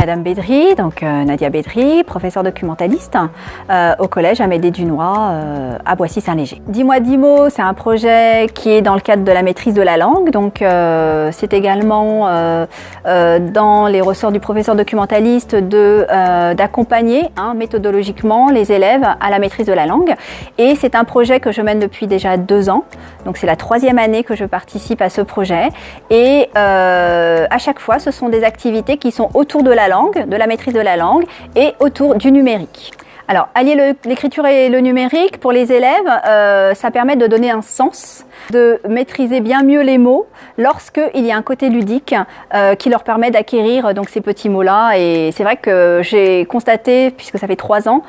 Madame Bédry, donc Nadia Bédry, professeure documentaliste au collège Amédée Dunois à Boissy-Saint-Léger. Dis-moi 10 mots, c'est un projet qui est dans le cadre de la maîtrise de la langue, donc c'est également dans les ressorts du professeur documentaliste d'accompagner méthodologiquement les élèves à la maîtrise de la langue. Et c'est un projet que je mène depuis déjà 2 ans, donc c'est la 3e année que je participe à ce projet. Et à chaque fois, ce sont des activités qui sont autour de la langue, de la maîtrise de la langue et autour du numérique. Alors, allier l'écriture et le numérique, pour les élèves, ça permet de donner un sens, de maîtriser bien mieux les mots lorsqu'il y a un côté ludique qui leur permet d'acquérir donc ces petits mots-là. Et c'est vrai que j'ai constaté, puisque ça fait 3 ans,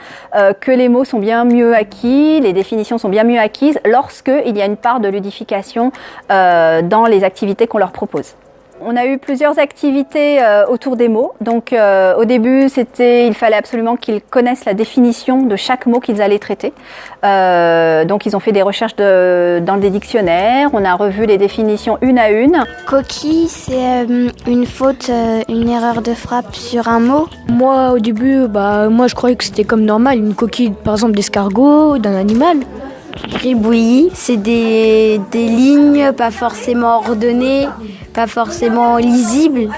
que les mots sont bien mieux acquis, les définitions sont bien mieux acquises lorsqu'il y a une part de ludification dans les activités qu'on leur propose. On a eu plusieurs activités autour des mots. Donc au début, il fallait absolument qu'ils connaissent la définition de chaque mot qu'ils allaient traiter. Donc ils ont fait des recherches dans des dictionnaires. On a revu les définitions une à une. Coquille, c'est une faute, une erreur de frappe sur un mot. Moi, au début, moi je croyais que c'était comme normal, une coquille, par exemple, d'escargot, d'un animal. Gribouillis, c'est des lignes pas forcément ordonnées, pas forcément lisibles.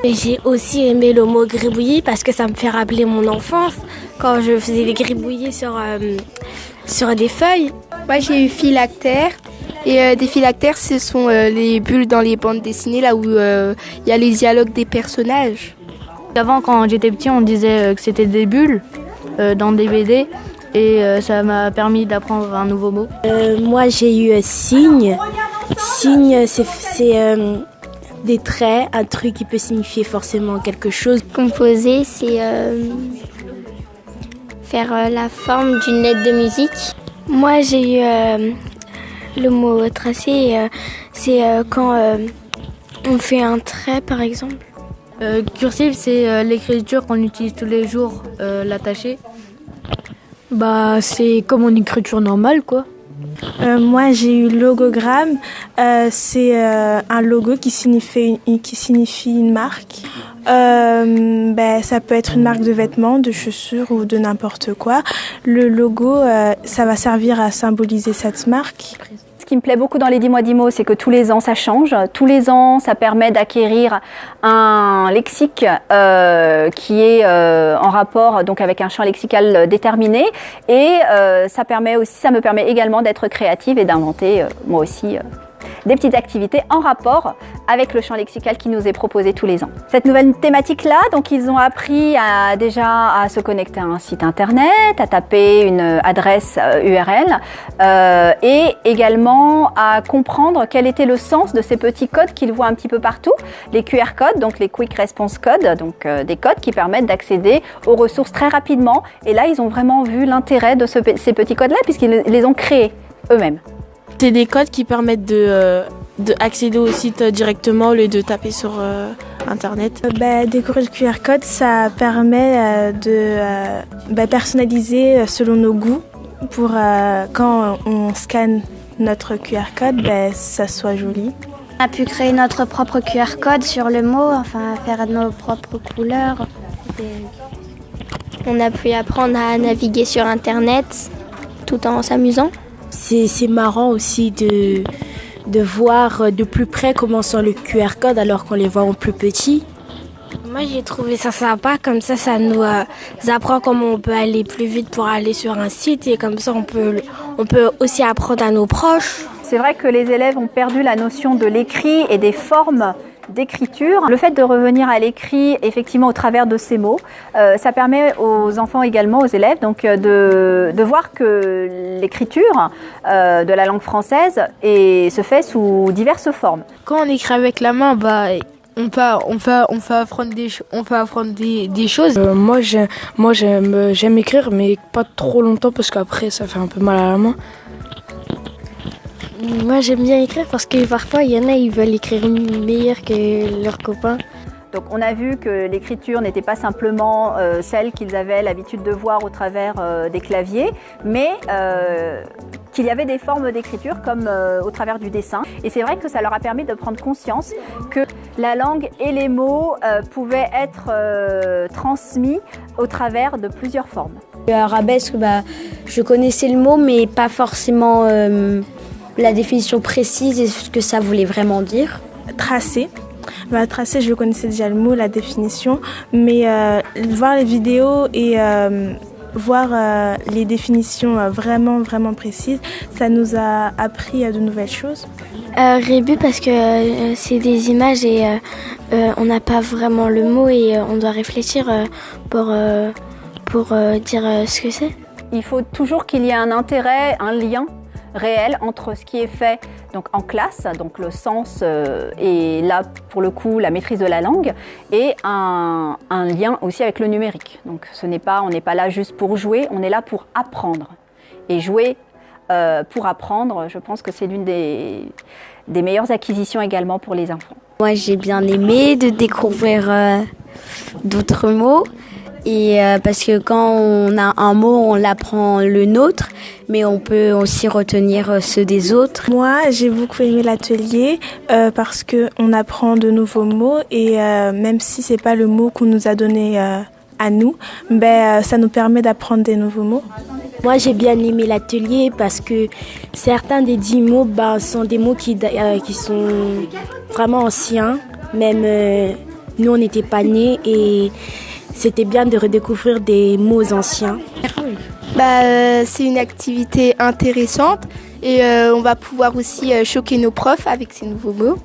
Et j'ai aussi aimé le mot gribouillis parce que ça me fait rappeler mon enfance quand je faisais les gribouillis sur des feuilles. Moi j'ai eu phylactère et des phylactères ce sont les bulles dans les bandes dessinées là où il y a les dialogues des personnages. Avant, quand j'étais petit, on disait que c'était des bulles dans des BD. Et ça m'a permis d'apprendre un nouveau mot. Moi, j'ai eu signe. Signe, c'est des traits, un truc qui peut signifier forcément quelque chose. Composer, c'est faire la forme d'une lettre de musique. Moi, j'ai eu le mot tracé. C'est quand on fait un trait, par exemple. Cursive, c'est l'écriture qu'on utilise tous les jours, l'attacher. C'est comme une écriture normale, quoi. Moi, j'ai eu logogramme. C'est un logo qui signifie une marque. Ça peut être une marque de vêtements, de chaussures ou de n'importe quoi. Le logo, ça va servir à symboliser cette marque. Ce qui me plaît beaucoup dans les 10 mois 10 mots, c'est que tous les ans ça change. Tous les ans, ça permet d'acquérir un lexique qui est en rapport donc avec un champ lexical déterminé. Et ça me permet également d'être créative et d'inventer moi aussi des petites activités en rapport avec le champ lexical qui nous est proposé tous les ans. Cette nouvelle thématique-là, donc ils ont appris déjà à se connecter à un site internet, à taper une adresse URL et également à comprendre quel était le sens de ces petits codes qu'ils voient un petit peu partout, les QR codes, donc les Quick Response Codes, donc des codes qui permettent d'accéder aux ressources très rapidement. Et là, ils ont vraiment vu l'intérêt de ces petits codes-là puisqu'ils les ont créés eux-mêmes. C'est des codes qui permettent d'accéder au site directement au lieu de taper sur Internet. Découvrir le QR code, ça permet de personnaliser selon nos goûts pour quand on scanne notre QR code, ça soit joli. On a pu créer notre propre QR code sur le mot, faire nos propres couleurs. On a pu apprendre à naviguer sur Internet tout en s'amusant. C'est marrant aussi de voir de plus près comment sont le QR code alors qu'on les voit en plus petit. Moi j'ai trouvé ça sympa, comme ça nous apprend comment on peut aller plus vite pour aller sur un site et comme ça on peut aussi apprendre à nos proches. C'est vrai que les élèves ont perdu la notion de l'écrit et des formes d'écriture. Le fait de revenir à l'écrit, effectivement, au travers de ces mots, ça permet aux enfants également, aux élèves, donc de voir que l'écriture de la langue française se fait sous diverses formes. Quand on écrit avec la main, on peut apprendre des choses. Moi, j'aime écrire, mais pas trop longtemps parce qu'après, ça fait un peu mal à la main. Moi, j'aime bien écrire parce que parfois, il y en a, ils veulent écrire meilleur que leurs copains. Donc on a vu que l'écriture n'était pas simplement celle qu'ils avaient l'habitude de voir au travers des claviers, mais qu'il y avait des formes d'écriture comme au travers du dessin. Et c'est vrai que ça leur a permis de prendre conscience que la langue et les mots pouvaient être transmis au travers de plusieurs formes. Arabesque, je connaissais le mot, mais pas forcément la définition précise et ce que ça voulait vraiment dire. Tracé. Tracé, je connaissais déjà le mot, la définition, mais voir les vidéos et voir les définitions vraiment précises, ça nous a appris de nouvelles choses. Rébus parce que c'est des images et on n'a pas vraiment le mot et on doit réfléchir pour dire ce que c'est. Il faut toujours qu'il y ait un intérêt, un lien réel entre ce qui est fait donc en classe, donc le sens et là pour le coup la maîtrise de la langue, et un lien aussi avec le numérique. Donc on n'est pas là juste pour jouer, on est là pour apprendre. Et jouer pour apprendre, je pense que c'est l'une des meilleures acquisitions également pour les enfants. Moi j'ai bien aimé de découvrir d'autres mots. Et parce que quand on a un mot, on apprend le nôtre, mais on peut aussi retenir ceux des autres. Moi, j'ai beaucoup aimé l'atelier parce qu'on apprend de nouveaux mots et même si c'est pas le mot qu'on nous a donné à nous, ça nous permet d'apprendre des nouveaux mots. Moi, j'ai bien aimé l'atelier parce que certains des 10 mots sont des mots qui sont vraiment anciens. Même nous, on n'était pas nés et c'était bien de redécouvrir des mots anciens. C'est une activité intéressante et on va pouvoir aussi choquer nos profs avec ces nouveaux mots.